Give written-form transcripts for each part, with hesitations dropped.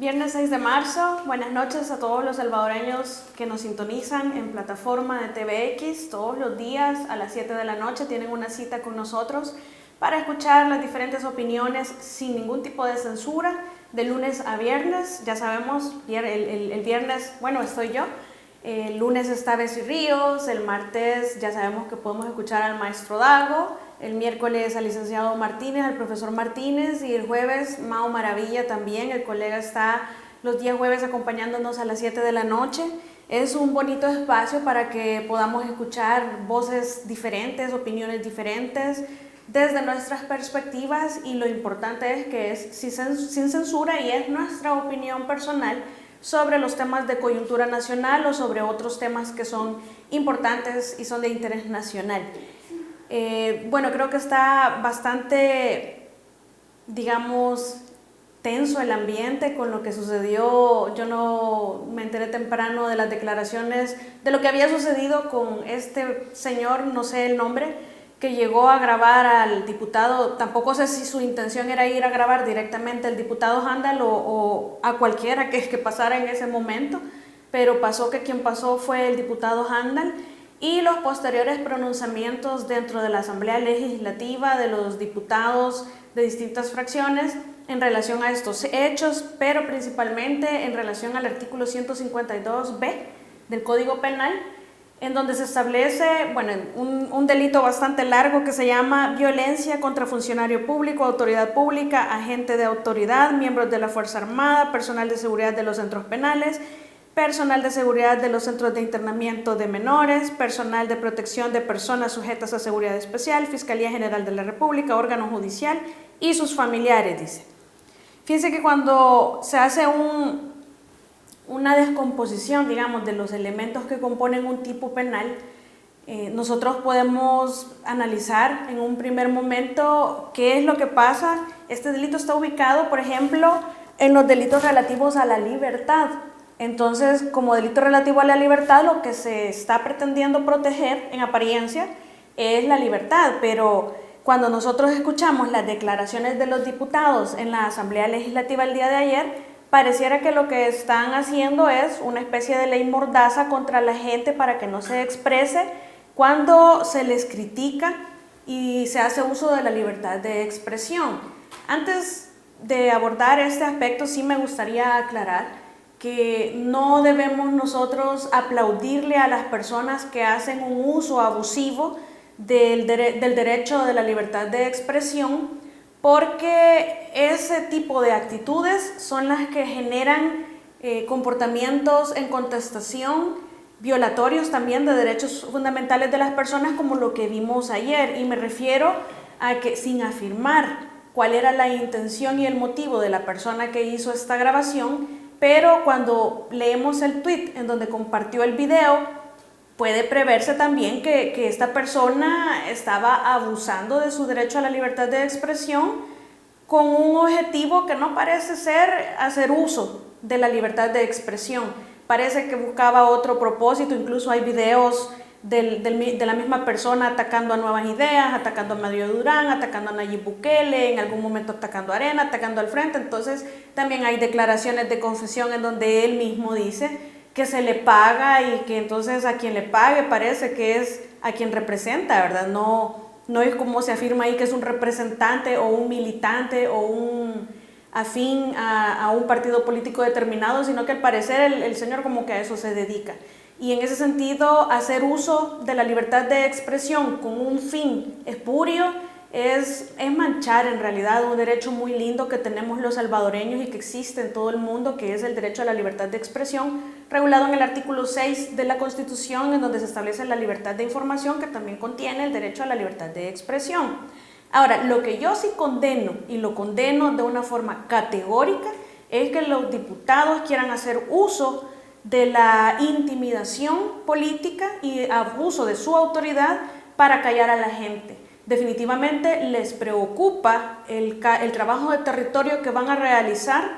Viernes 6 de marzo, buenas noches a todos los salvadoreños que nos sintonizan en plataforma de TVX. Todos los días a las 7 de la noche tienen una cita con nosotros para escuchar las diferentes opiniones sin ningún tipo de censura, de lunes a viernes. Ya sabemos, el viernes, bueno, estoy yo. El lunes está Bessie Ríos, el martes ya sabemos que podemos escuchar al maestro Dago, el miércoles al licenciado Martínez, al profesor Martínez, y el jueves Mao Maravilla también. El colega está los días jueves acompañándonos a las 7 de la noche. Es un bonito espacio para que podamos escuchar voces diferentes, opiniones diferentes desde nuestras perspectivas, y lo importante es que es sin censura y es nuestra opinión personal sobre los temas de coyuntura nacional o sobre otros temas que son importantes y son de interés nacional. Bueno, creo que está bastante, digamos, tenso el ambiente con lo que sucedió. Yo no me enteré temprano de las declaraciones, de lo que había sucedido con este señor, no sé el nombre, que llegó a grabar al diputado. Tampoco sé si su intención era ir a grabar directamente al diputado Handal o a cualquiera que pasara en ese momento, pero pasó que quien pasó fue el diputado Handal, y los posteriores pronunciamientos dentro de la Asamblea Legislativa de los diputados de distintas fracciones en relación a estos hechos, pero principalmente en relación al artículo 152b del Código Penal, en donde se establece, bueno, un delito bastante largo que se llama violencia contra funcionario público, autoridad pública, agente de autoridad, miembros de la Fuerza Armada, personal de seguridad de los centros penales, personal de seguridad de los centros de internamiento de menores, personal de protección de personas sujetas a seguridad especial, Fiscalía General de la República, órgano judicial y sus familiares, dice. Fíjense que cuando se hace una descomposición, digamos, de los elementos que componen un tipo penal, nosotros podemos analizar en un primer momento qué es lo que pasa. Este delito está ubicado, por ejemplo, en los delitos relativos a la libertad. Entonces, como delito relativo a la libertad, lo que se está pretendiendo proteger en apariencia es la libertad, pero cuando nosotros escuchamos las declaraciones de los diputados en la Asamblea Legislativa el día de ayer, pareciera que lo que están haciendo es una especie de ley mordaza contra la gente para que no se exprese cuando se les critica y se hace uso de la libertad de expresión. Antes de abordar este aspecto, sí me gustaría aclarar que no debemos nosotros aplaudirle a las personas que hacen un uso abusivo del derecho de la libertad de expresión, porque ese tipo de actitudes son las que generan comportamientos en contestación, violatorios también de derechos fundamentales de las personas, como lo que vimos ayer. Y me refiero a que, sin afirmar cuál era la intención y el motivo de la persona que hizo esta grabación, pero cuando leemos el tweet en donde compartió el video, puede preverse también que esta persona estaba abusando de su derecho a la libertad de expresión con un objetivo que no parece ser hacer uso de la libertad de expresión. Parece que buscaba otro propósito. Incluso hay videos de la misma persona atacando a Nuevas Ideas, atacando a Mario Durán, atacando a Nayib Bukele, en algún momento atacando a Arena, atacando al Frente. Entonces también hay declaraciones de confesión en donde él mismo dice que se le paga, y que entonces a quien le pague parece que es a quien representa, ¿verdad? No es como se afirma ahí que es un representante o un militante o un afín a un partido político determinado, sino que al parecer el señor como que a eso se dedica. Y en ese sentido, hacer uso de la libertad de expresión con un fin espurio es manchar en realidad un derecho muy lindo que tenemos los salvadoreños y que existe en todo el mundo, que es el derecho a la libertad de expresión, regulado en el artículo 6 de la Constitución, en donde se establece la libertad de información, que también contiene el derecho a la libertad de expresión. Ahora, lo que yo sí condeno, y lo condeno de una forma categórica, es que los diputados quieran hacer uso de la intimidación política y abuso de su autoridad para callar a la gente. Definitivamente les preocupa el trabajo de territorio que van a realizar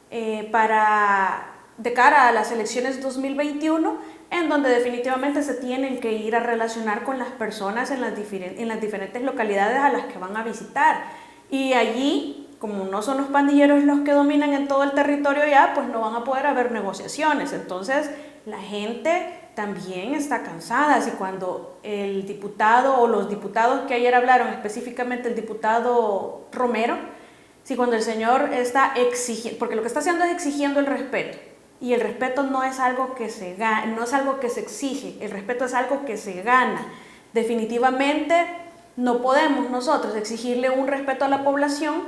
de cara a las elecciones 2021, en donde definitivamente se tienen que ir a relacionar con las personas en las diferentes localidades a las que van a visitar. Y allí como no son los pandilleros los que dominan en todo el territorio ya, pues no van a poder haber negociaciones. Entonces la gente también está cansada. Si cuando el diputado o los diputados que ayer hablaron, específicamente el diputado Romero, si cuando el señor está exigiendo, porque lo que está haciendo es exigiendo el respeto, y el respeto no es algo que se gana, no es algo que se exige, el respeto es algo que se gana. Definitivamente no podemos nosotros exigirle un respeto a la población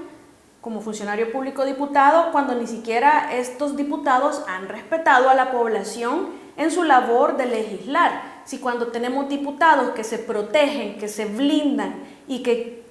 como funcionario público diputado cuando ni siquiera estos diputados han respetado a la población en su labor de legislar. Si cuando tenemos diputados que se protegen, que se blindan y que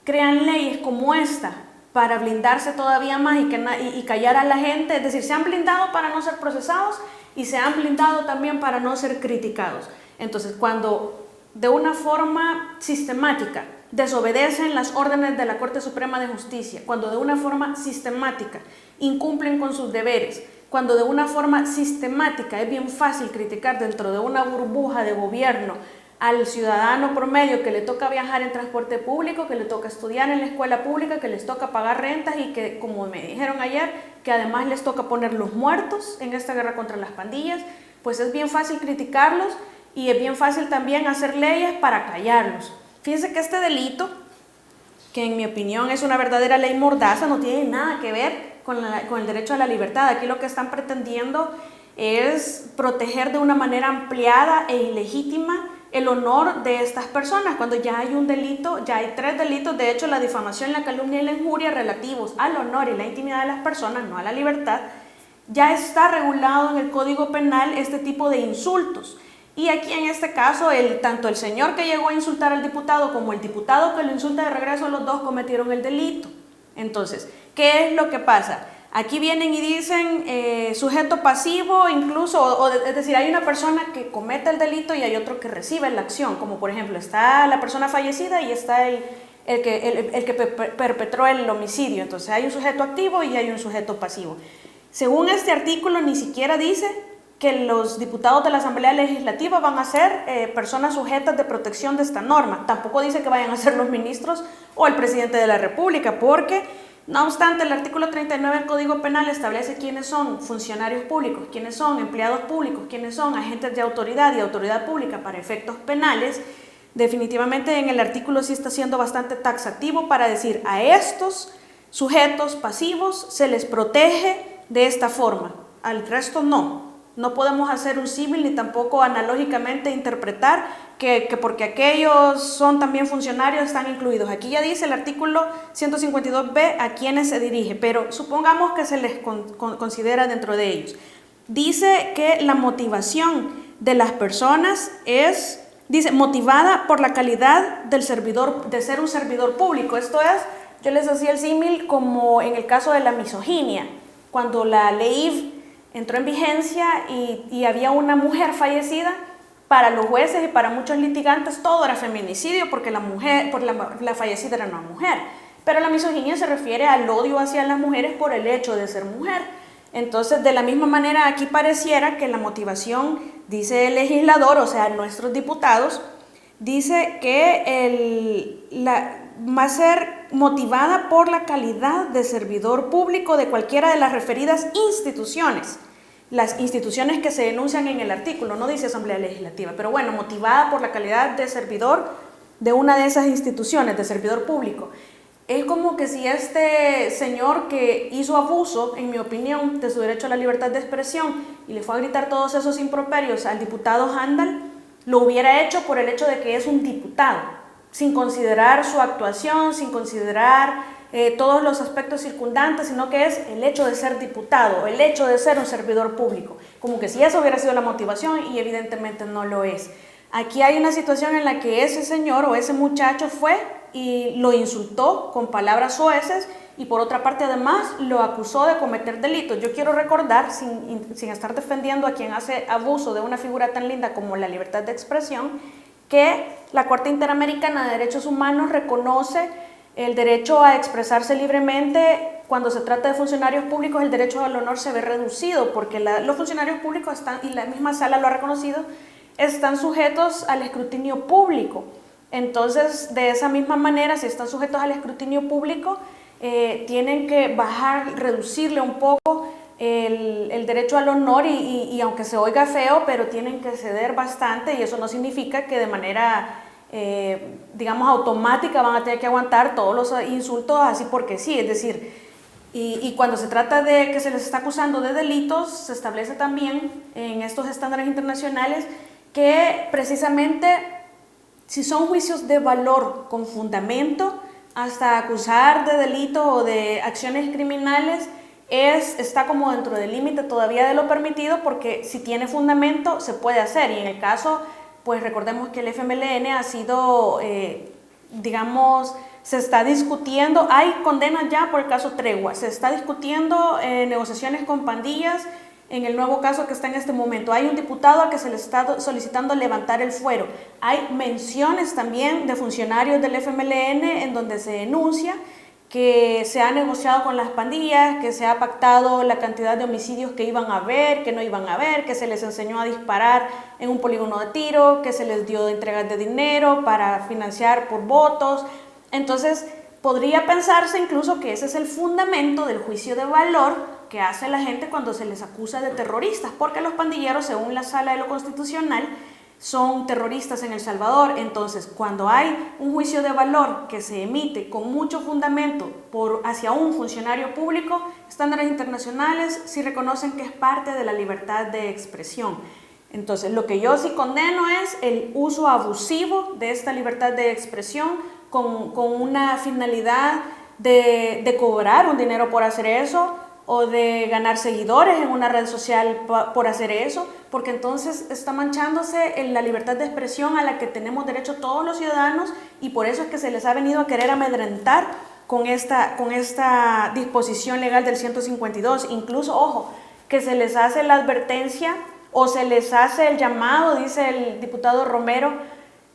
crean leyes como esta para blindarse todavía más y callar a la gente, es decir, se han blindado para no ser procesados y se han blindado también para no ser criticados. Entonces, cuando de una forma sistemática desobedecen las órdenes de la Corte Suprema de Justicia, cuando de una forma sistemática incumplen con sus deberes, cuando de una forma sistemática es bien fácil criticar dentro de una burbuja de gobierno al ciudadano promedio que le toca viajar en transporte público, que le toca estudiar en la escuela pública, que les toca pagar rentas y que, como me dijeron ayer, que además les toca poner los muertos en esta guerra contra las pandillas, pues es bien fácil criticarlos y es bien fácil también hacer leyes para callarlos. Fíjense que este delito, que en mi opinión es una verdadera ley mordaza, no tiene nada que ver con el derecho a la libertad. Aquí lo que están pretendiendo es proteger de una manera ampliada e ilegítima el honor de estas personas, cuando ya hay un delito, ya hay 3 delitos, de hecho la difamación, la calumnia y la injuria relativos al honor y la intimidad de las personas, no a la libertad, ya está regulado en el Código Penal este tipo de insultos. Y aquí en este caso, tanto el señor que llegó a insultar al diputado como el diputado que lo insulta de regreso, los dos cometieron el delito. Entonces, ¿qué es lo que pasa? Aquí vienen y dicen sujeto pasivo, incluso, es decir, hay una persona que comete el delito y hay otro que recibe la acción, como por ejemplo está la persona fallecida y está el que perpetró el homicidio. Entonces hay un sujeto activo y hay un sujeto pasivo. Según este artículo ni siquiera dice que los diputados de la Asamblea Legislativa van a ser personas sujetas de protección de esta norma. Tampoco dice que vayan a ser los ministros o el presidente de la República, porque no obstante, el artículo 39 del Código Penal establece quiénes son funcionarios públicos, quiénes son empleados públicos, quiénes son agentes de autoridad y autoridad pública para efectos penales. Definitivamente en el artículo sí está siendo bastante taxativo para decir a estos sujetos pasivos se les protege de esta forma, al resto no. No podemos hacer un símil ni tampoco analógicamente interpretar que porque aquellos son también funcionarios están incluidos. Aquí ya dice el artículo 152b a quienes se dirige, pero supongamos que se les considera dentro de ellos. Dice que la motivación de las personas es, dice, motivada por la calidad del servidor, de ser un servidor público. Esto es, yo les hacía el símil como en el caso de la misoginia, cuando la ley entró en vigencia y había una mujer fallecida. Para los jueces y para muchos litigantes todo era feminicidio porque la fallecida era una mujer. Pero la misoginia se refiere al odio hacia las mujeres por el hecho de ser mujer. Entonces, de la misma manera, aquí pareciera que la motivación, dice el legislador, o sea, nuestros diputados, dice que va a ser motivada por la calidad de servidor público de cualquiera de las referidas instituciones. Las instituciones que se denuncian en el artículo, no dice Asamblea Legislativa, pero bueno, motivada por la calidad de servidor de una de esas instituciones, de servidor público. Es como que si este señor que hizo abuso, en mi opinión, de su derecho a la libertad de expresión y le fue a gritar todos esos improperios al diputado Handal, lo hubiera hecho por el hecho de que es un diputado, sin considerar su actuación, sin considerar todos los aspectos circundantes, sino que es el hecho de ser diputado, el hecho de ser un servidor público, como que si eso hubiera sido la motivación y evidentemente no lo es. Aquí hay una situación en la que ese señor o ese muchacho fue y lo insultó con palabras soeces y por otra parte además lo acusó de cometer delitos. Yo quiero recordar, sin estar defendiendo a quien hace abuso de una figura tan linda como la libertad de expresión, que la Corte Interamericana de Derechos Humanos reconoce el derecho a expresarse libremente. Cuando se trata de funcionarios públicos, el derecho al honor se ve reducido porque los funcionarios públicos están, y la misma sala lo ha reconocido, están sujetos al escrutinio público. Entonces, de esa misma manera, si están sujetos al escrutinio público, tienen que bajar, reducirle un poco el derecho al honor y aunque se oiga feo, pero tienen que ceder bastante y eso no significa que de manera, digamos, automática van a tener que aguantar todos los insultos así porque sí, es decir, y cuando se trata de que se les está acusando de delitos, se establece también en estos estándares internacionales que precisamente si son juicios de valor con fundamento, hasta acusar de delito o de acciones criminales, está como dentro del límite todavía de lo permitido porque si tiene fundamento se puede hacer y en el caso, pues recordemos que el FMLN ha sido, digamos, se está discutiendo, hay condenas ya por el caso Tregua, se está discutiendo negociaciones con pandillas en el nuevo caso que está en este momento. Hay un diputado al que se le está solicitando levantar el fuero. Hay menciones también de funcionarios del FMLN en donde se denuncia que se ha negociado con las pandillas, que se ha pactado la cantidad de homicidios que iban a haber, que no iban a haber, que se les enseñó a disparar en un polígono de tiro, que se les dio entregas de dinero para financiar por votos. Entonces, podría pensarse incluso que ese es el fundamento del juicio de valor que hace la gente cuando se les acusa de terroristas, porque los pandilleros, según la Sala de lo Constitucional, son terroristas en El Salvador. Entonces, cuando hay un juicio de valor que se emite con mucho fundamento hacia un funcionario público, estándares internacionales sí reconocen que es parte de la libertad de expresión. Entonces, lo que yo sí condeno es el uso abusivo de esta libertad de expresión con una finalidad de cobrar un dinero por hacer eso, o de ganar seguidores en una red social por hacer eso, porque entonces está manchándose en la libertad de expresión a la que tenemos derecho todos los ciudadanos y por eso es que se les ha venido a querer amedrentar con esta disposición legal del 152. Incluso, ojo, que se les hace la advertencia o se les hace el llamado, dice el diputado Romero,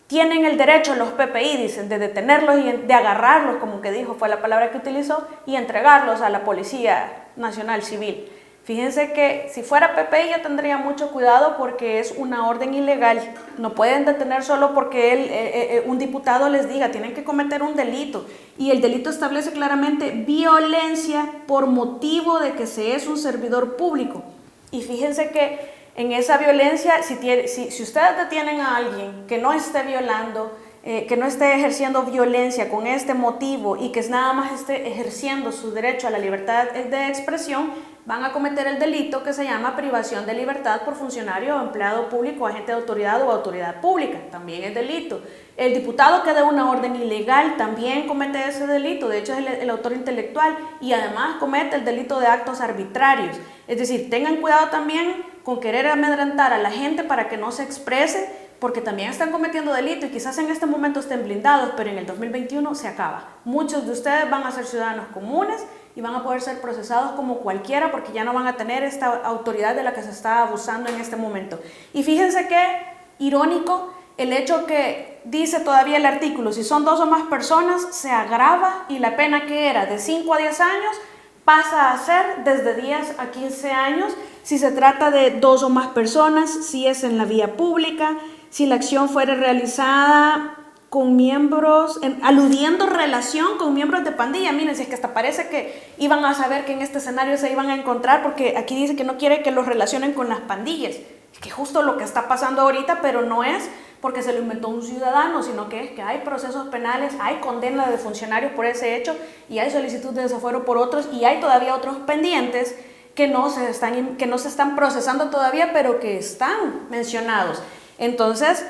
tienen el derecho los PPI, dicen, de detenerlos y de agarrarlos, como que dijo, fue la palabra que utilizó, y entregarlos a la Policía Nacional Civil. Fíjense que si fuera PPI yo tendría mucho cuidado porque es una orden ilegal. No pueden detener solo porque un diputado les diga, tienen que cometer un delito. Y el delito establece claramente violencia por motivo de que se es un servidor público. Y fíjense que en esa violencia, si ustedes detienen a alguien que no esté violando, que no esté ejerciendo violencia con este motivo y que nada más esté ejerciendo su derecho a la libertad de expresión, van a cometer el delito que se llama privación de libertad por funcionario o empleado público, agente de autoridad o autoridad pública. También es delito. El diputado que dé una orden ilegal también comete ese delito, de hecho es el autor intelectual y además comete el delito de actos arbitrarios. Es decir, tengan cuidado también con querer amedrentar a la gente para que no se exprese, porque también están cometiendo delito y quizás en este momento estén blindados, pero en el 2021 se acaba. Muchos de ustedes van a ser ciudadanos comunes y van a poder ser procesados como cualquiera porque ya no van a tener esta autoridad de la que se está abusando en este momento. Y fíjense qué irónico el hecho que dice todavía el artículo, si son 2 o más personas se agrava y la pena que era de 5 a 10 años pasa a ser desde 10 a 15 años si se trata de 2 o más personas, si es en la vía pública, si la acción fuera realizada con miembros, aludiendo relación con miembros de pandilla. Miren, si es que hasta parece que iban a saber que en este escenario se iban a encontrar, porque aquí dice que no quiere que los relacionen con las pandillas. Es que justo lo que está pasando ahorita, pero no es porque se lo inventó un ciudadano, sino que es que hay procesos penales, hay condena de funcionarios por ese hecho y hay solicitud de desafuero por otros y hay todavía otros pendientes que no se están procesando todavía, pero que están mencionados. Entonces,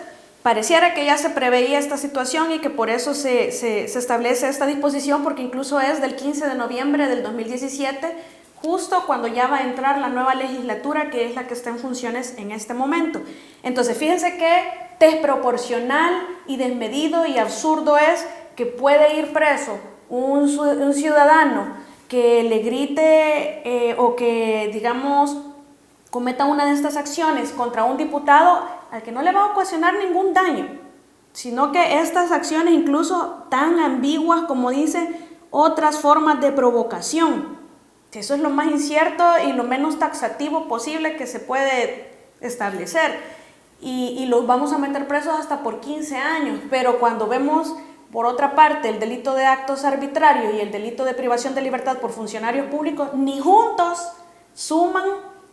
pareciera que ya se preveía esta situación y que por eso se establece esta disposición, porque incluso es del 15 de noviembre del 2017, justo cuando ya va a entrar la nueva legislatura, que es la que está en funciones en este momento. Entonces, fíjense qué desproporcional y desmedido y absurdo es que puede ir preso un ciudadano que le grite o que, digamos, cometa una de estas acciones contra un diputado al que no le va a ocasionar ningún daño, sino que estas acciones incluso tan ambiguas como dice otras formas de provocación. Eso es lo más incierto y lo menos taxativo posible que se puede establecer. Y los vamos a meter presos hasta por 15 años, pero cuando vemos Por otra parte, el delito de actos arbitrarios y el delito de privación de libertad por funcionarios públicos ni juntos suman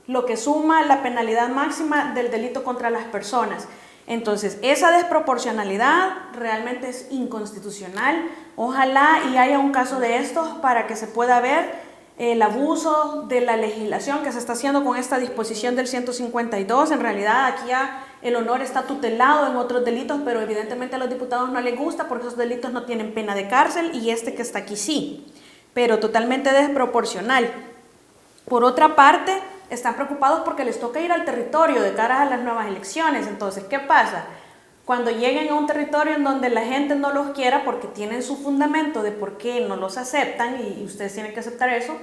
lo que suma la penalidad máxima del delito contra las personas. Entonces, esa desproporcionalidad realmente es inconstitucional. Ojalá y haya un caso de estos para que se pueda ver el abuso de la legislación que se está haciendo con esta disposición del 152. En realidad, aquí ya el honor está tutelado en otros delitos, pero evidentemente a los diputados no les gusta porque esos delitos no tienen pena de cárcel y este que está aquí sí, pero totalmente desproporcional. Por otra parte, están preocupados porque les toca ir al territorio de cara a las nuevas elecciones. Entonces, ¿qué pasa? Cuando lleguen a un territorio en donde la gente no los quiera porque tienen su fundamento de por qué no los aceptan y ustedes tienen que aceptar eso,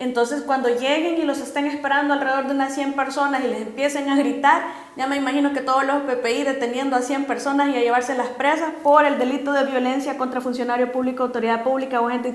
entonces cuando lleguen y los estén esperando alrededor de unas 100 personas y les empiecen a gritar, ya me imagino que todos los PPI deteniendo a 100 personas y a llevárselas presas por el delito de violencia contra funcionario público, autoridad pública o gente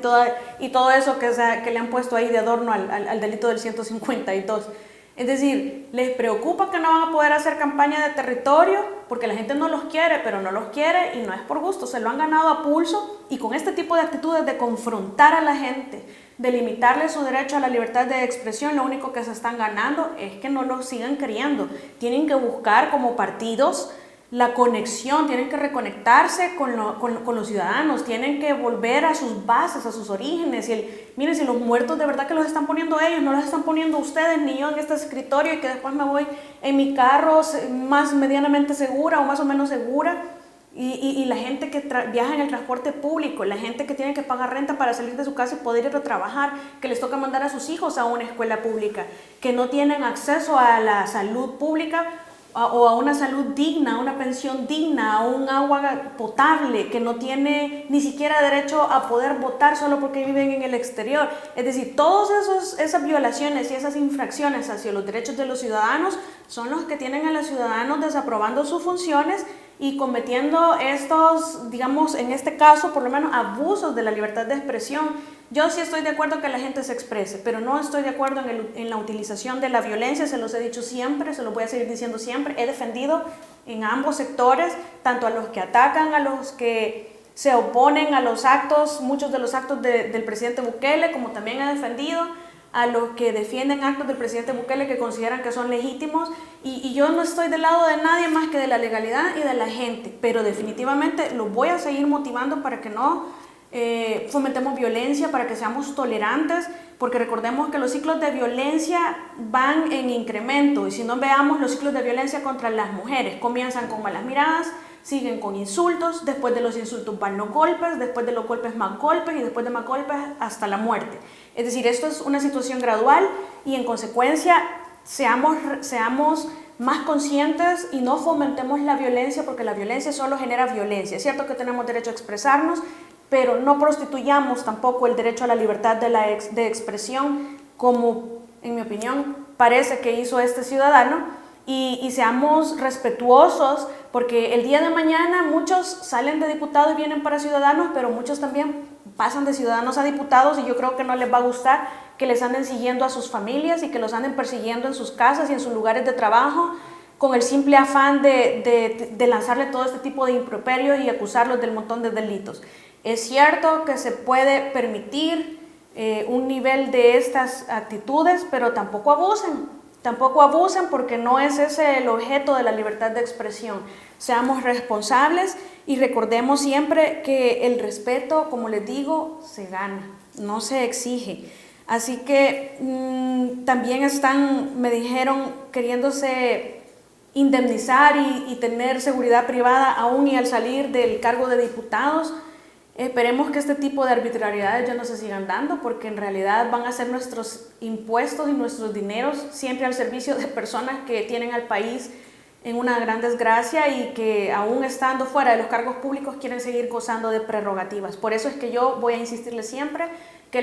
y todo eso que le han puesto ahí de adorno al delito del 152. Es decir, les preocupa que no van a poder hacer campaña de territorio porque la gente no los quiere, pero no los quiere y no es por gusto, se lo han ganado a pulso, y con este tipo de actitudes de confrontar a la gente, de limitarle su derecho a la libertad de expresión, lo único que se están ganando es que no lo sigan queriendo. Tienen que buscar como partidos la conexión, tienen que reconectarse con los ciudadanos, tienen que volver a sus bases, a sus orígenes. Miren, si los muertos de verdad que los están poniendo ellos, no los están poniendo ustedes ni yo en este escritorio y que después me voy en mi carro más medianamente segura o más o menos segura. Y la gente que viaja en el transporte público, la gente que tiene que pagar renta para salir de su casa y poder ir a trabajar, que les toca mandar a sus hijos a una escuela pública, que no tienen acceso a la salud pública o a una salud digna, a una pensión digna, a un agua potable, que no tiene ni siquiera derecho a poder votar solo porque viven en el exterior. Es decir, todas esas violaciones y esas infracciones hacia los derechos de los ciudadanos son los que tienen a los ciudadanos desaprobando sus funciones y cometiendo estos, digamos, en este caso, por lo menos, abusos de la libertad de expresión. Yo sí estoy de acuerdo que la gente se exprese, pero no estoy de acuerdo en la utilización de la violencia. Se los he dicho siempre, se los voy a seguir diciendo siempre. He defendido en ambos sectores, tanto a los que atacan, a los que se oponen a los actos, muchos de los actos del presidente Bukele, como también he defendido a los que defienden actos del presidente Bukele que consideran que son legítimos, y yo no estoy del lado de nadie más que de la legalidad y de la gente, pero definitivamente los voy a seguir motivando para que no fomentemos violencia, para que seamos tolerantes, porque recordemos que los ciclos de violencia van en incremento, y si no veamos los ciclos de violencia contra las mujeres, comienzan con malas miradas, siguen con insultos, después de los insultos van los golpes, después de los golpes más golpes y después de más golpes hasta la muerte. Es decir, esto es una situación gradual y en consecuencia seamos más conscientes y no fomentemos la violencia, porque la violencia solo genera violencia. Es cierto que tenemos derecho a expresarnos, pero no prostituyamos tampoco el derecho a la libertad de expresión, como en mi opinión parece que hizo este ciudadano. Y seamos respetuosos, porque el día de mañana muchos salen de diputados y vienen para ciudadanos, pero muchos también pasan de ciudadanos a diputados, y yo creo que no les va a gustar que les anden siguiendo a sus familias y que los anden persiguiendo en sus casas y en sus lugares de trabajo con el simple afán de lanzarle todo este tipo de improperios y acusarlos del montón de delitos. Es cierto que se puede permitir un nivel de estas actitudes, pero tampoco abusen. Tampoco abusen, porque no es ese el objeto de la libertad de expresión. Seamos responsables y recordemos siempre que el respeto, como les digo, se gana, no se exige. Así que también me dijeron, queriéndose indemnizar y tener seguridad privada aún y al salir del cargo de diputados. Esperemos que este tipo de arbitrariedades ya no se sigan dando, porque en realidad van a ser nuestros impuestos y nuestros dineros siempre al servicio de personas que tienen al país en una gran desgracia y que aún estando fuera de los cargos públicos quieren seguir gozando de prerrogativas. Por eso es que yo voy a insistirles siempre que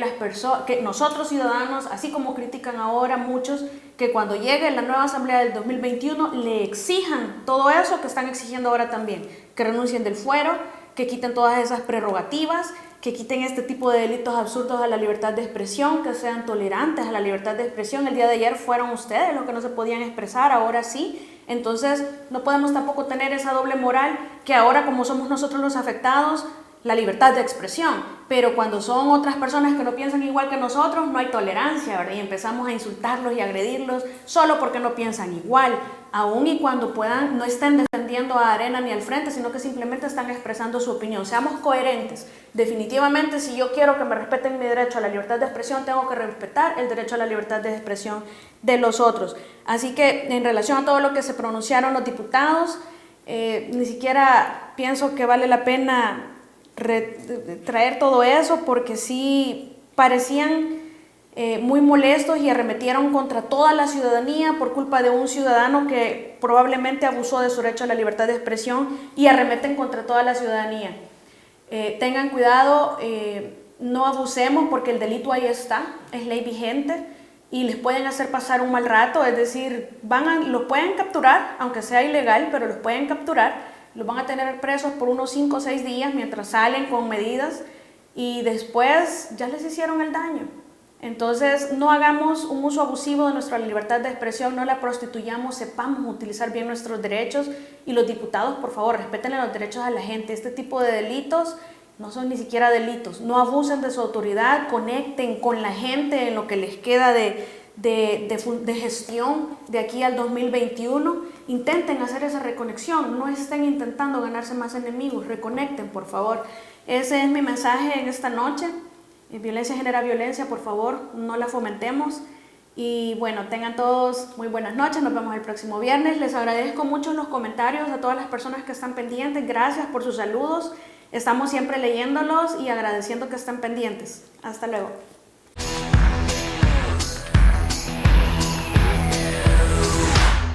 nosotros ciudadanos, así como critican ahora muchos, que cuando llegue la nueva asamblea del 2021 le exijan todo eso que están exigiendo ahora también, que renuncien del fuero, que quiten todas esas prerrogativas, que quiten este tipo de delitos absurdos a la libertad de expresión, que sean tolerantes a la libertad de expresión. El día de ayer fueron ustedes los que no se podían expresar, ahora sí. Entonces no podemos tampoco tener esa doble moral, que ahora, como somos nosotros los afectados, la libertad de expresión, pero cuando son otras personas que no piensan igual que nosotros, no hay tolerancia, ¿verdad? Y empezamos a insultarlos y agredirlos solo porque no piensan igual, aun y cuando puedan, no estén defendiendo a Arena ni al frente, sino que simplemente están expresando su opinión. Seamos coherentes. Definitivamente, si yo quiero que me respeten mi derecho a la libertad de expresión, tengo que respetar el derecho a la libertad de expresión de los otros. Así que, en relación a todo lo que se pronunciaron los diputados, ni siquiera pienso que vale la pena traer todo eso, porque sí parecían muy molestos y arremetieron contra toda la ciudadanía por culpa de un ciudadano que probablemente abusó de su derecho a la libertad de expresión, y arremeten contra toda la ciudadanía. Tengan cuidado, no abusemos, porque el delito ahí está, es ley vigente y les pueden hacer pasar un mal rato, es decir, los pueden capturar, aunque sea ilegal, pero los pueden capturar, los van a tener presos por unos 5 o 6 días mientras salen con medidas, y después ya les hicieron el daño. Entonces, no hagamos un uso abusivo de nuestra libertad de expresión, no la prostituyamos, sepamos utilizar bien nuestros derechos, y los diputados, por favor, respeten los derechos a la gente. Este tipo de delitos no son ni siquiera delitos, no abusen de su autoridad, conecten con la gente en lo que les queda de gestión de aquí al 2021, intenten hacer esa reconexión, no estén intentando ganarse más enemigos, reconecten, por favor. Ese es mi mensaje en esta noche. Violencia genera violencia, por favor, no la fomentemos. Y bueno, tengan todos muy buenas noches, nos vemos el próximo viernes. Les agradezco mucho los comentarios a todas las personas que están pendientes, gracias por sus saludos. Estamos siempre leyéndolos y agradeciendo que estén pendientes. Hasta luego.